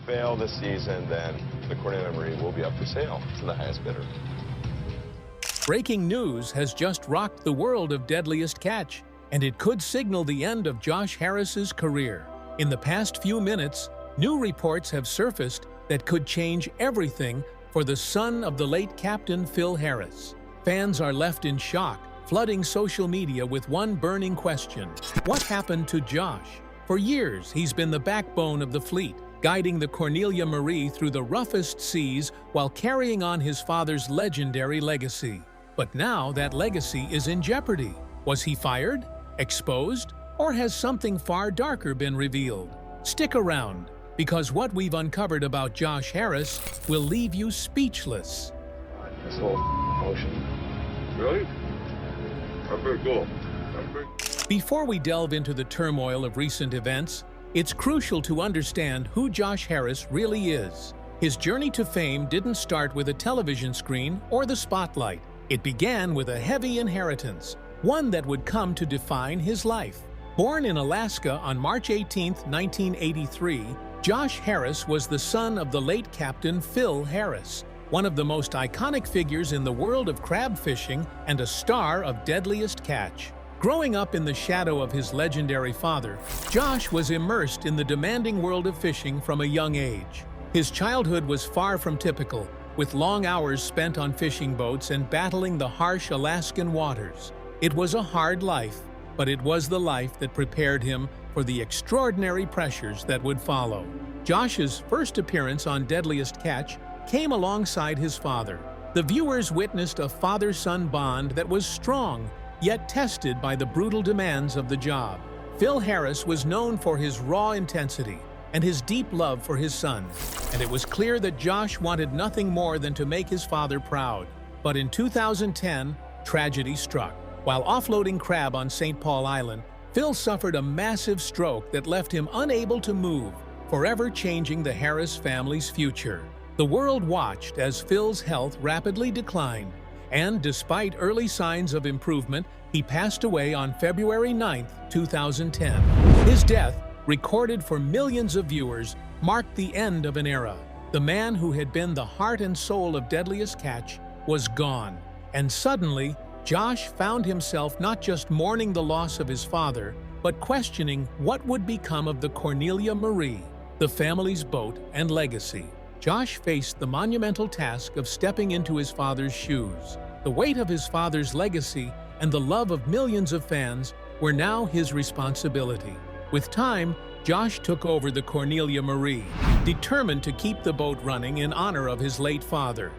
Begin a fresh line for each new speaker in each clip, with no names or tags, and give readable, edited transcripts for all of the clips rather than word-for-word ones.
fail this season, then the Cornelia Marie will be up for sale to the highest bidder.
Breaking news has just rocked the world of Deadliest Catch, and it could signal the end of Josh Harris's career. In the past few minutes, new reports have surfaced that could change everything for the son of the late Captain Phil Harris. Fans are left in shock, flooding social media with one burning question: what happened to Josh? For years, he's been the backbone of the fleet, guiding the Cornelia Marie through the roughest seas while carrying on his father's legendary legacy. But now that legacy is in jeopardy. Was he fired, exposed, or has something far darker been revealed? Stick around, because what we've uncovered about Josh Harris will leave you speechless.
This whole ocean.
Really? That's pretty cool.
Before we delve into the turmoil of recent events, it's crucial to understand who Josh Harris really is. His journey to fame didn't start with a television screen or the spotlight. It began with a heavy inheritance, one that would come to define his life. Born in Alaska on March 18, 1983, Josh Harris was the son of the late Captain Phil Harris, one of the most iconic figures in the world of crab fishing and a star of Deadliest Catch. Growing up in the shadow of his legendary father, Josh was immersed in the demanding world of fishing from a young age. His childhood was far from typical, with long hours spent on fishing boats and battling the harsh Alaskan waters. It was a hard life, but it was the life that prepared him for the extraordinary pressures that would follow. Josh's first appearance on Deadliest Catch came alongside his father. The viewers witnessed a father-son bond that was strong, yet tested by the brutal demands of the job. Phil Harris was known for his raw intensity and his deep love for his son, and it was clear that Josh wanted nothing more than to make his father proud. But in 2010, tragedy struck. While offloading crab on St. Paul Island, Phil suffered a massive stroke that left him unable to move, forever changing the Harris family's future. The world watched as Phil's health rapidly declined, and despite early signs of improvement, he passed away on February 9, 2010. His death, recorded for millions of viewers, marked the end of an era. The man who had been the heart and soul of Deadliest Catch was gone, and suddenly, Josh found himself not just mourning the loss of his father, but questioning what would become of the Cornelia Marie, the family's boat and legacy. Josh faced the monumental task of stepping into his father's shoes. The weight of his father's legacy and the love of millions of fans were now his responsibility. With time, Josh took over the Cornelia Marie, determined to keep the boat running in honor of his late father.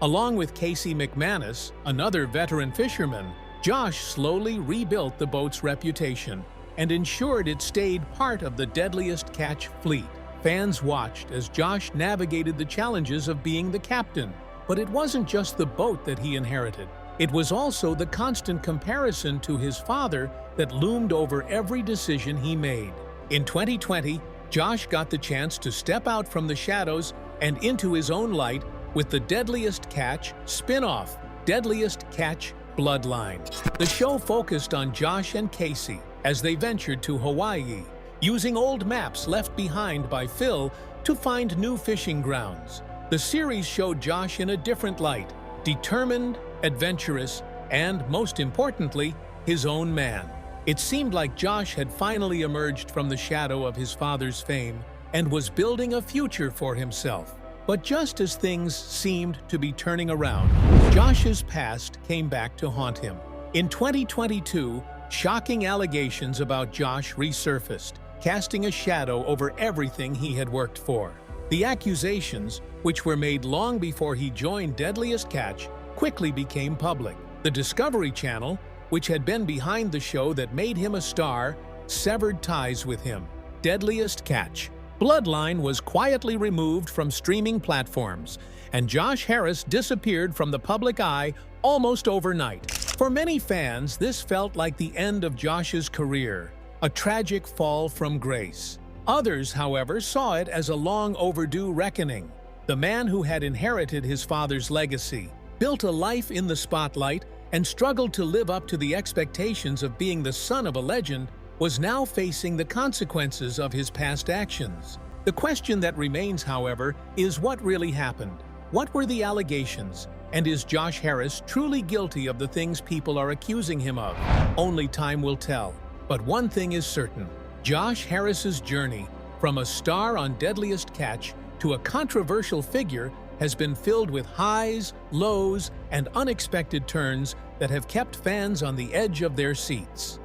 Along with Casey McManus, another veteran fisherman, Josh slowly rebuilt the boat's reputation and ensured it stayed part of the Deadliest Catch fleet. Fans watched as Josh navigated the challenges of being the captain. But it wasn't just the boat that he inherited. It was also the constant comparison to his father that loomed over every decision he made. In 2020, Josh got the chance to step out from the shadows and into his own light with the Deadliest Catch spin-off, Deadliest Catch Bloodline. The show focused on Josh and Casey as they ventured to Hawaii, using old maps left behind by Phil to find new fishing grounds. The series showed Josh in a different light, determined, adventurous, and, most importantly, his own man. It seemed like Josh had finally emerged from the shadow of his father's fame and was building a future for himself. But just as things seemed to be turning around, Josh's past came back to haunt him. In 2022, shocking allegations about Josh resurfaced, casting a shadow over everything he had worked for. The accusations, which were made long before he joined Deadliest Catch, quickly became public. The Discovery Channel, which had been behind the show that made him a star, severed ties with him. Deadliest Catch Bloodline was quietly removed from streaming platforms, and Josh Harris disappeared from the public eye almost overnight. For many fans, this felt like the end of Josh's career, a tragic fall from grace. Others, however, saw it as a long overdue reckoning. The man who had inherited his father's legacy, built a life in the spotlight, and struggled to live up to the expectations of being the son of a legend, was now facing the consequences of his past actions. The question that remains, however, is what really happened? What were the allegations? And is Josh Harris truly guilty of the things people are accusing him of? Only time will tell. But one thing is certain. Josh Harris's journey from a star on Deadliest Catch to a controversial figure has been filled with highs, lows, and unexpected turns that have kept fans on the edge of their seats.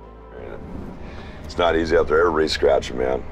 It's not easy out there. Everybody's scratching, man.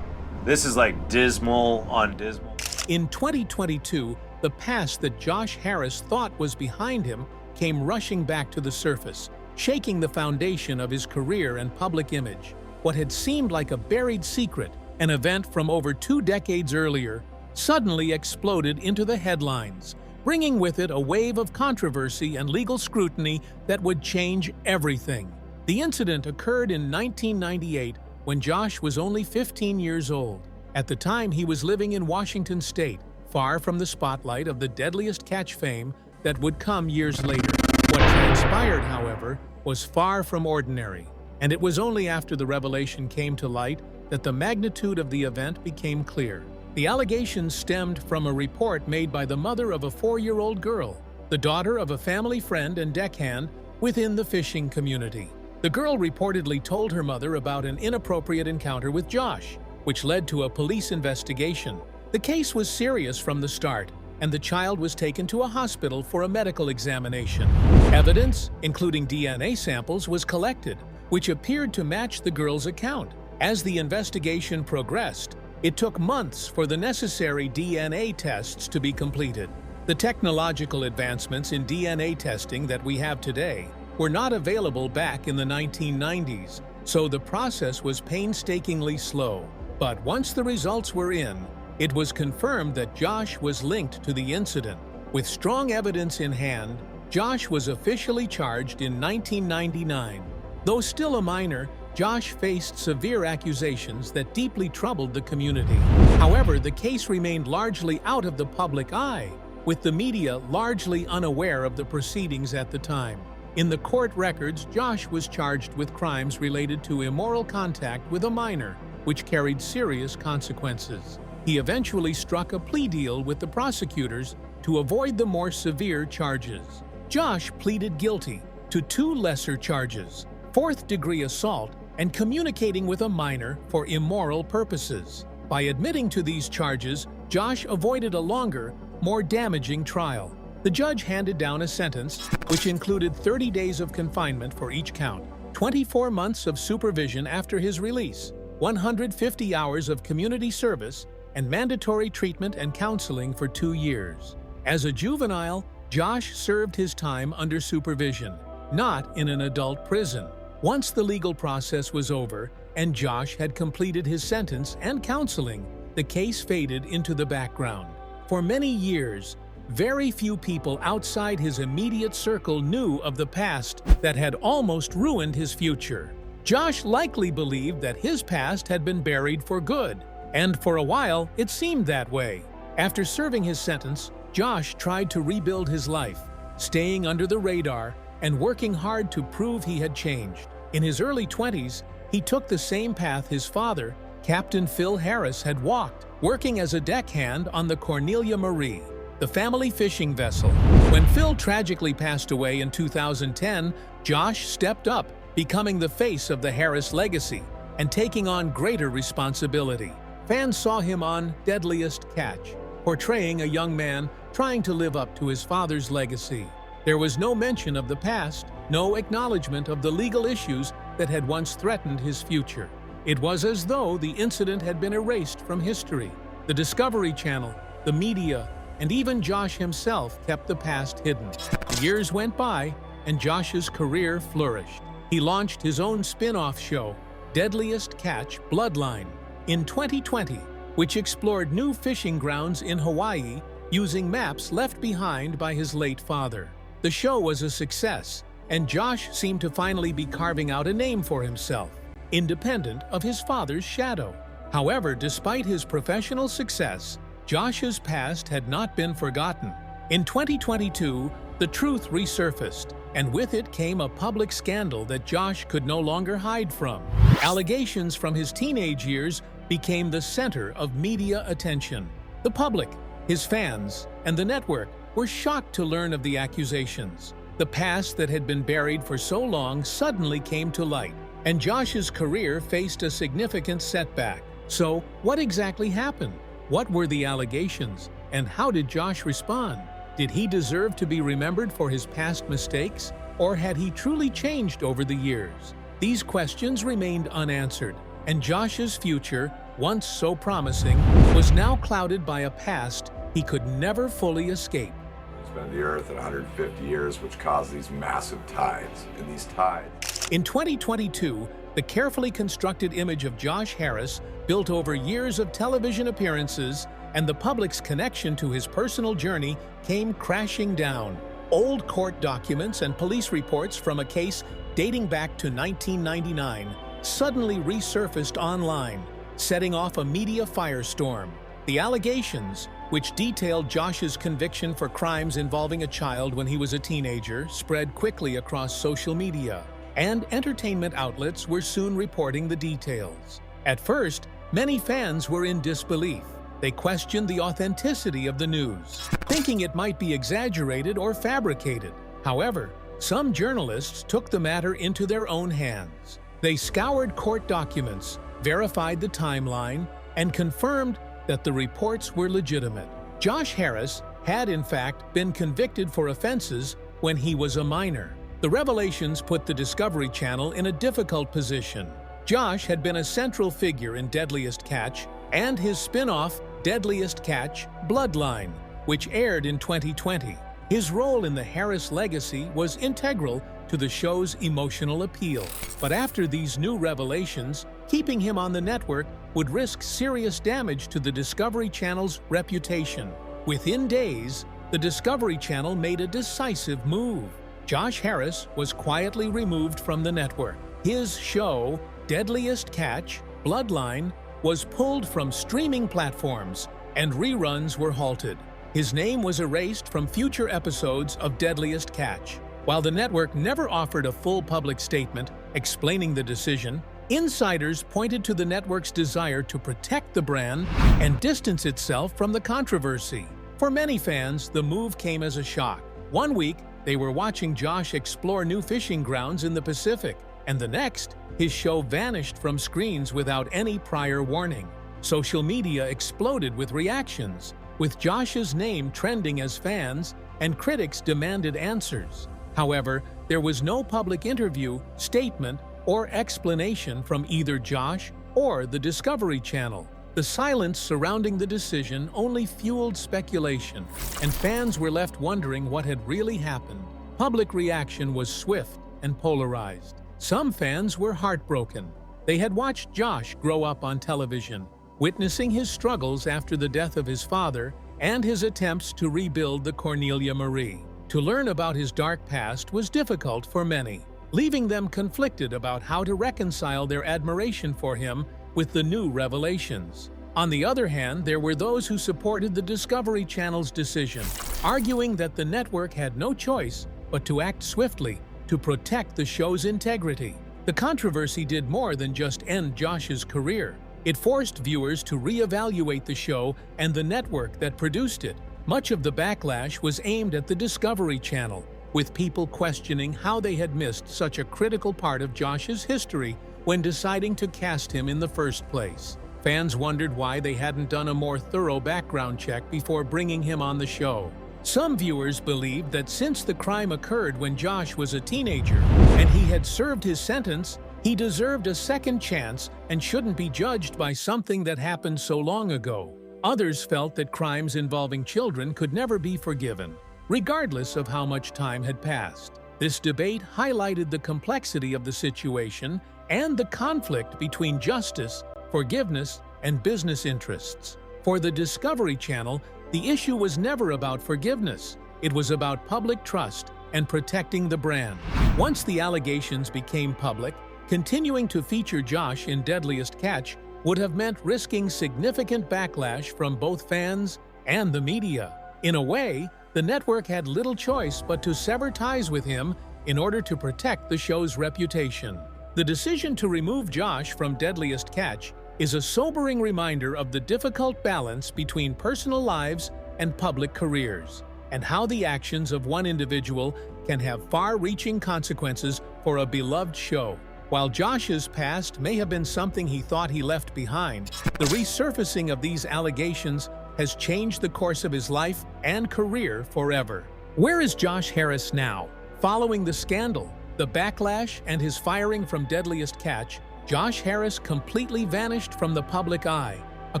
This is like dismal on dismal.
In 2022, the past that Josh Harris thought was behind him came rushing back to the surface, shaking the foundation of his career and public image. What had seemed like a buried secret, an event from over 2 decades earlier, suddenly exploded into the headlines, bringing with it a wave of controversy and legal scrutiny that would change everything. The incident occurred in 1998 when Josh was only 15 years old. At the time, he was living in Washington State, far from the spotlight of the Deadliest Catch fame that would come years later. What transpired, however, was far from ordinary, and it was only after the revelation came to light that the magnitude of the event became clear. The allegations stemmed from a report made by the mother of a 4-year-old girl, the daughter of a family friend and deckhand within the fishing community. The girl reportedly told her mother about an inappropriate encounter with Josh, which led to a police investigation. The case was serious from the start, and the child was taken to a hospital for a medical examination. Evidence, including DNA samples, was collected, which appeared to match the girl's account. As the investigation progressed, it took months for the necessary DNA tests to be completed. The technological advancements in DNA testing that we have today were not available back in the 1990s, so the process was painstakingly slow. But once the results were in, it was confirmed that Josh was linked to the incident. With strong evidence in hand, Josh was officially charged in 1999. Though still a minor, Josh faced severe accusations that deeply troubled the community. However, the case remained largely out of the public eye, with the media largely unaware of the proceedings at the time. In the court records, Josh was charged with crimes related to immoral contact with a minor, which carried serious consequences. He eventually struck a plea deal with the prosecutors to avoid the more severe charges. Josh pleaded guilty to 2 lesser charges: 4th-degree assault and communicating with a minor for immoral purposes. By admitting to these charges, Josh avoided a longer, more damaging trial. The judge handed down a sentence which included 30 days of confinement for each count, 24 months of supervision after his release, 150 hours of community service, and mandatory treatment and counseling for 2 years. As a juvenile, Josh served his time under supervision, not in an adult prison. Once the legal process was over and Josh had completed his sentence and counseling, the case faded into the background. For many years, very few people outside his immediate circle knew of the past that had almost ruined his future. Josh likely believed that his past had been buried for good, and for a while it seemed that way. After serving his sentence, Josh tried to rebuild his life, staying under the radar and working hard to prove he had changed. In his early 20s, he took the same path his father, Captain Phil Harris, had walked, working as a deckhand on the Cornelia Marie, the family fishing vessel. When Phil tragically passed away in 2010, Josh stepped up, becoming the face of the Harris legacy and taking on greater responsibility. Fans saw him on Deadliest Catch, portraying a young man trying to live up to his father's legacy. There was no mention of the past, no acknowledgement of the legal issues that had once threatened his future. It was as though the incident had been erased from history. The Discovery Channel, the media, and even Josh himself kept the past hidden. The years went by, and Josh's career flourished. He launched his own spin-off show, Deadliest Catch Bloodline, in 2020, which explored new fishing grounds in Hawaii using maps left behind by his late father. The show was a success, and Josh seemed to finally be carving out a name for himself, independent of his father's shadow. However, despite his professional success, Josh's past had not been forgotten. In 2022, the truth resurfaced, and with it came a public scandal that Josh could no longer hide from. Allegations from his teenage years became the center of media attention. The public, his fans, and the network were shocked to learn of the accusations. The past that had been buried for so long suddenly came to light, and Josh's career faced a significant setback. So, what exactly happened? What were the allegations, and how did Josh respond? Did he deserve to be remembered for his past mistakes, or had he truly changed over the years? These questions remained unanswered, and Josh's future, once so promising, was now clouded by a past he could never fully escape.
It's been the Earth at 150 years, which caused these massive tides. And these tides...
In 2022, the carefully constructed image of Josh Harris, built over years of television appearances and the public's connection to his personal journey, came crashing down. Old court documents and police reports from a case dating back to 1999 suddenly resurfaced online, setting off a media firestorm. The allegations, which detailed Josh's conviction for crimes involving a child when he was a teenager, spread quickly across social media, and entertainment outlets were soon reporting the details. At first, many fans were in disbelief. They questioned the authenticity of the news, thinking it might be exaggerated or fabricated. However, some journalists took the matter into their own hands. They scoured court documents, verified the timeline, and confirmed that the reports were legitimate. Josh Harris had, in fact, been convicted for offenses when he was a minor. The revelations put the Discovery Channel in a difficult position. Josh had been a central figure in Deadliest Catch and his spin-off Deadliest Catch: Bloodline, which aired in 2020. His role in the Harris legacy was integral to the show's emotional appeal. But after these new revelations, keeping him on the network would risk serious damage to the Discovery Channel's reputation. Within days, the Discovery Channel made a decisive move. Josh Harris was quietly removed from the network. His show, Deadliest Catch: Bloodline, was pulled from streaming platforms, and reruns were halted. His name was erased from future episodes of Deadliest Catch. While the network never offered a full public statement explaining the decision, insiders pointed to the network's desire to protect the brand and distance itself from the controversy. For many fans, the move came as a shock. One week, they were watching Josh explore new fishing grounds in the Pacific, and the next, his show vanished from screens without any prior warning. Social media exploded with reactions, with Josh's name trending as fans and critics demanded answers. However, there was no public interview, statement, or explanation from either Josh or the Discovery Channel. The silence surrounding the decision only fueled speculation, and fans were left wondering what had really happened. Public reaction was swift and polarized. Some fans were heartbroken. They had watched Josh grow up on television, witnessing his struggles after the death of his father and his attempts to rebuild the Cornelia Marie. To learn about his dark past was difficult for many, leaving them conflicted about how to reconcile their admiration for him with the new revelations. On the other hand, there were those who supported the Discovery Channel's decision, arguing that the network had no choice but to act swiftly to protect the show's integrity. The controversy did more than just end Josh's career. It forced viewers to reevaluate the show and the network that produced it. Much of the backlash was aimed at the Discovery Channel, with people questioning how they had missed such a critical part of Josh's history when deciding to cast him in the first place. Fans wondered why they hadn't done a more thorough background check before bringing him on the show. Some viewers believed that since the crime occurred when Josh was a teenager and he had served his sentence, he deserved a second chance and shouldn't be judged by something that happened so long ago. Others felt that crimes involving children could never be forgiven, regardless of how much time had passed. This debate highlighted the complexity of the situation and the conflict between justice, forgiveness, and business interests. For the Discovery Channel, the issue was never about forgiveness. It was about public trust and protecting the brand. Once the allegations became public, continuing to feature Josh in Deadliest Catch would have meant risking significant backlash from both fans and the media. In a way, the network had little choice but to sever ties with him in order to protect the show's reputation. The decision to remove Josh from Deadliest Catch is a sobering reminder of the difficult balance between personal lives and public careers, and how the actions of one individual can have far-reaching consequences for a beloved show. While Josh's past may have been something he thought he left behind, the resurfacing of these allegations has changed the course of his life and career forever. Where is Josh Harris now? Following the scandal, the backlash, and his firing from Deadliest Catch, Josh Harris completely vanished from the public eye. A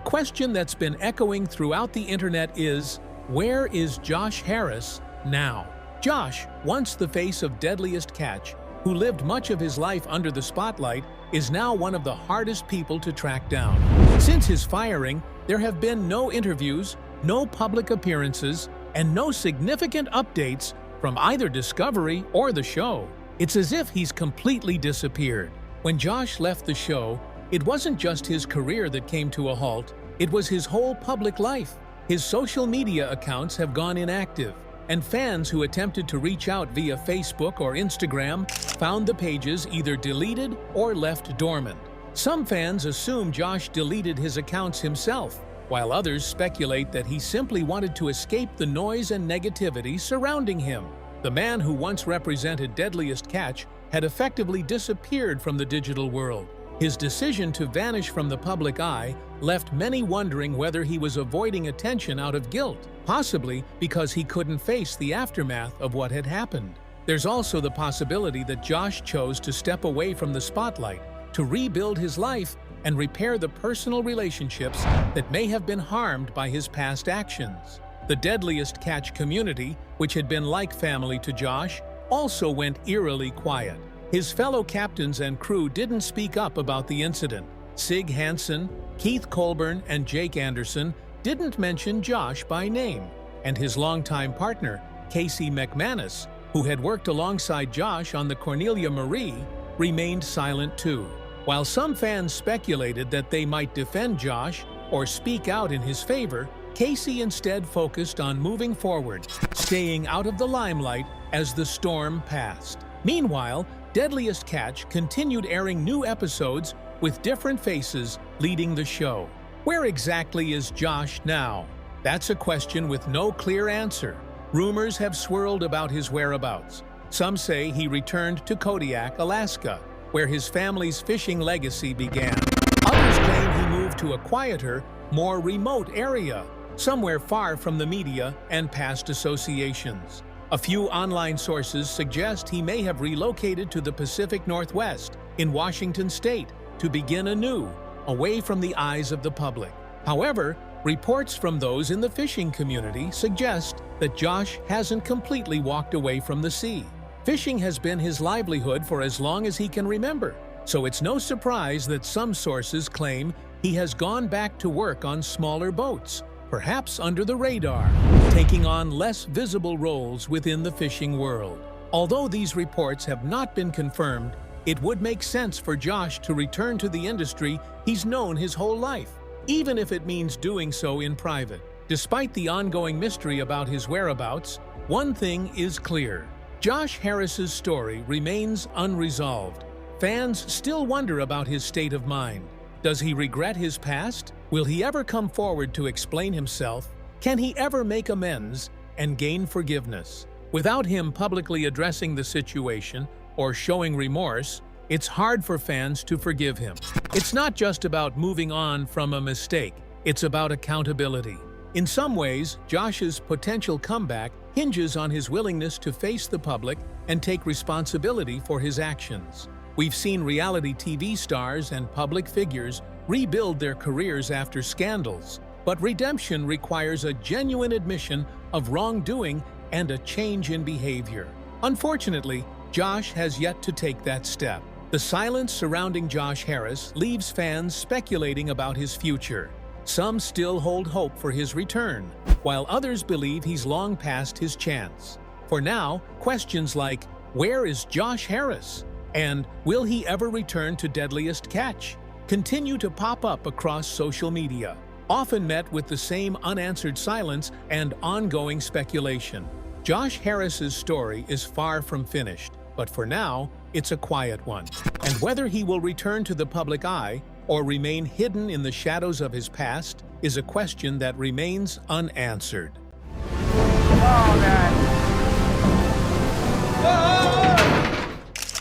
question that's been echoing throughout the internet is, where is Josh Harris now? Josh, once the face of Deadliest Catch, who lived much of his life under the spotlight, is now one of the hardest people to track down. Since his firing, there have been no interviews, no public appearances, and no significant updates from either Discovery or the show. It's as if he's completely disappeared. When Josh left the show, it wasn't just his career that came to a halt, it was his whole public life. His social media accounts have gone inactive, and fans who attempted to reach out via Facebook or Instagram found the pages either deleted or left dormant. Some fans assume Josh deleted his accounts himself, while others speculate that he simply wanted to escape the noise and negativity surrounding him. The man who once represented Deadliest Catch had effectively disappeared from the digital world. His decision to vanish from the public eye left many wondering whether he was avoiding attention out of guilt, possibly because he couldn't face the aftermath of what had happened. There's also the possibility that Josh chose to step away from the spotlight to rebuild his life and repair the personal relationships that may have been harmed by his past actions. The Deadliest Catch community, which had been like family to Josh, also went eerily quiet. His fellow captains and crew didn't speak up about the incident. Sig Hansen, Keith Colburn, and Jake Anderson didn't mention Josh by name, and his longtime partner, Casey McManus, who had worked alongside Josh on the Cornelia Marie, remained silent too. While some fans speculated that they might defend Josh or speak out in his favor, Casey instead focused on moving forward, staying out of the limelight as the storm passed. Meanwhile, Deadliest Catch continued airing new episodes with different faces leading the show. Where exactly is Josh now? That's a question with no clear answer. Rumors have swirled about his whereabouts. Some say he returned to Kodiak, Alaska, where his family's fishing legacy began. Others claim he moved to a quieter, more remote area, somewhere far from the media and past associations. A few online sources suggest he may have relocated to the Pacific Northwest, in Washington state, to begin anew, away from the eyes of the public. However, reports from those in the fishing community suggest that Josh hasn't completely walked away from the sea. Fishing has been his livelihood for as long as he can remember, so it's no surprise that some sources claim he has gone back to work on smaller boats, perhaps under the radar, taking on less visible roles within the fishing world. Although these reports have not been confirmed, it would make sense for Josh to return to the industry he's known his whole life, even if it means doing so in private. Despite the ongoing mystery about his whereabouts, one thing is clear. Josh Harris's story remains unresolved. Fans still wonder about his state of mind. Does he regret his past? Will he ever come forward to explain himself? Can he ever make amends and gain forgiveness? Without him publicly addressing the situation or showing remorse, it's hard for fans to forgive him. It's not just about moving on from a mistake, it's about accountability. In some ways, Josh's potential comeback hinges on his willingness to face the public and take responsibility for his actions. We've seen reality TV stars and public figures rebuild their careers after scandals, but redemption requires a genuine admission of wrongdoing and a change in behavior. Unfortunately, Josh has yet to take that step. The silence surrounding Josh Harris leaves fans speculating about his future. Some still hold hope for his return, while others believe he's long past his chance. For now, questions like, where is Josh Harris? And will he ever return to Deadliest Catch? Continue to pop up across social media, often met with the same unanswered silence and ongoing speculation. Josh Harris's story is far from finished, but for now, it's a quiet one. And whether he will return to the public eye or remain hidden in the shadows of his past is a question that remains unanswered.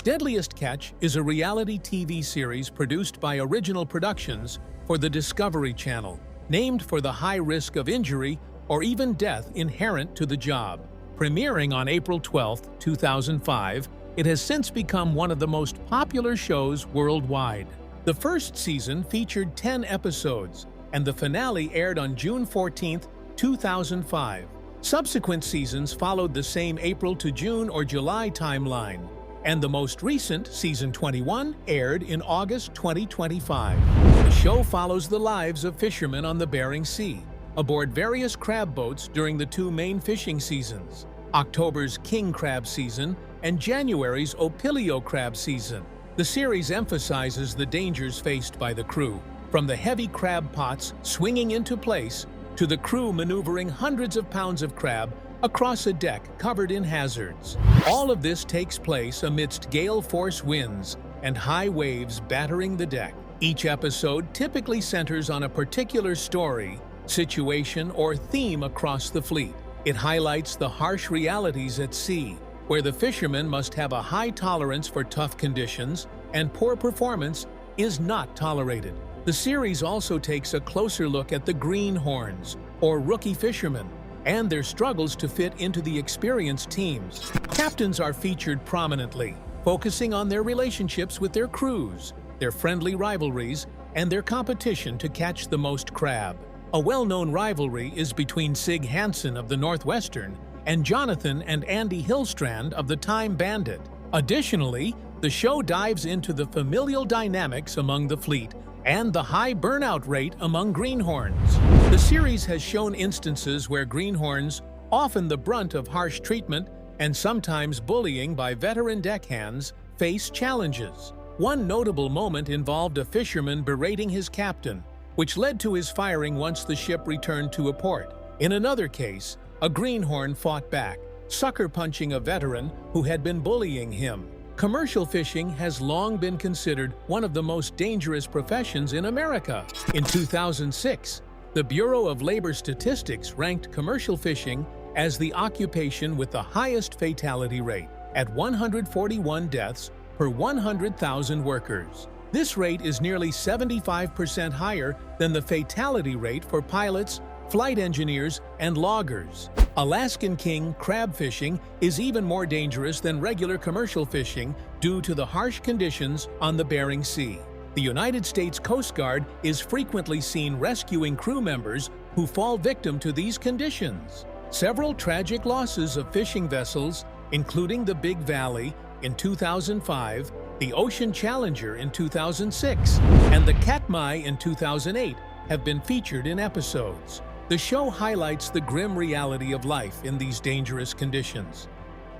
Deadliest Catch is a reality TV series produced by Original Productions for the Discovery Channel, named for the high risk of injury or even death inherent to the job. Premiering on April 12, 2005, it has since become one of the most popular shows worldwide. The first season featured 10 episodes, and the finale aired on June 14, 2005. Subsequent seasons followed the same April to June or July timeline, and the most recent, Season 21, aired in August 2025. The show follows the lives of fishermen on the Bering Sea, aboard various crab boats during the two main fishing seasons, October's king crab season and January's opilio crab season. The series emphasizes the dangers faced by the crew, from the heavy crab pots swinging into place to the crew maneuvering hundreds of pounds of crab across a deck covered in hazards. All of this takes place amidst gale force winds and high waves battering the deck. Each episode typically centers on a particular story, situation, or theme across the fleet. It highlights the harsh realities at sea, where the fishermen must have a high tolerance for tough conditions and poor performance is not tolerated. The series also takes a closer look at the greenhorns, or rookie fishermen, and their struggles to fit into the experienced teams. Captains are featured prominently, focusing on their relationships with their crews, their friendly rivalries, and their competition to catch the most crab. A well-known rivalry is between Sig Hansen of the Northwestern and Jonathan and Andy Hillstrand of the Time Bandit. Additionally, the show dives into the familial dynamics among the fleet and the high burnout rate among greenhorns. The series has shown instances where greenhorns, often the brunt of harsh treatment and sometimes bullying by veteran deckhands, face challenges. One notable moment involved a fisherman berating his captain, which led to his firing once the ship returned to a port. In another case, a greenhorn fought back, sucker-punching a veteran who had been bullying him. Commercial fishing has long been considered one of the most dangerous professions in America. In 2006, the Bureau of Labor Statistics ranked commercial fishing as the occupation with the highest fatality rate, at 141 deaths per 100,000 workers. This rate is nearly 75% higher than the fatality rate for pilots, flight engineers, and loggers. Alaskan king crab fishing is even more dangerous than regular commercial fishing due to the harsh conditions on the Bering Sea. The United States Coast Guard is frequently seen rescuing crew members who fall victim to these conditions. Several tragic losses of fishing vessels, including the Big Valley in 2005, the Ocean Challenger in 2006, and the Katmai in 2008, have been featured in episodes. The show highlights the grim reality of life in these dangerous conditions.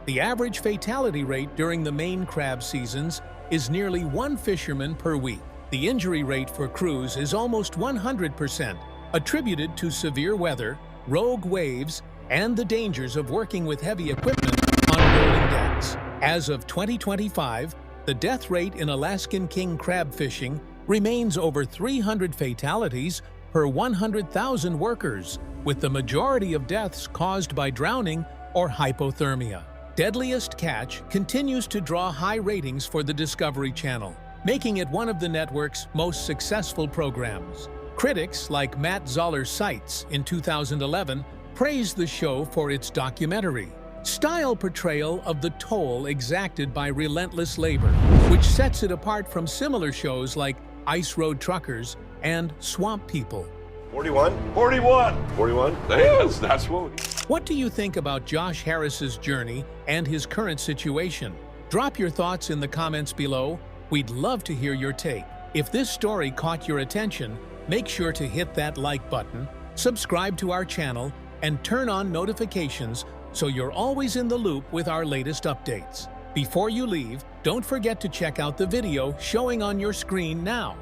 The average fatality rate during the main crab seasons is nearly one fisherman per week. The injury rate for crews is almost 100%, attributed to severe weather, rogue waves, and the dangers of working with heavy equipment on rolling decks. As of 2025, the death rate in Alaskan king crab fishing remains over 300 fatalities per 100,000 workers, with the majority of deaths caused by drowning or hypothermia. Deadliest Catch continues to draw high ratings for the Discovery Channel, making it one of the network's most successful programs. Critics like Matt Zoller Seitz in 2011 praised the show for its documentary style portrayal of the toll exacted by relentless labor, which sets it apart from similar shows like Ice Road Truckers and Swamp People.
41?
41!
41?
Hey, that's what we...
What do you think about Josh Harris's journey and his current situation? Drop your thoughts in the comments below. We'd love to hear your take. If this story caught your attention, make sure to hit that like button, subscribe to our channel, and turn on notifications so you're always in the loop with our latest updates. Before you leave, don't forget to check out the video showing on your screen now.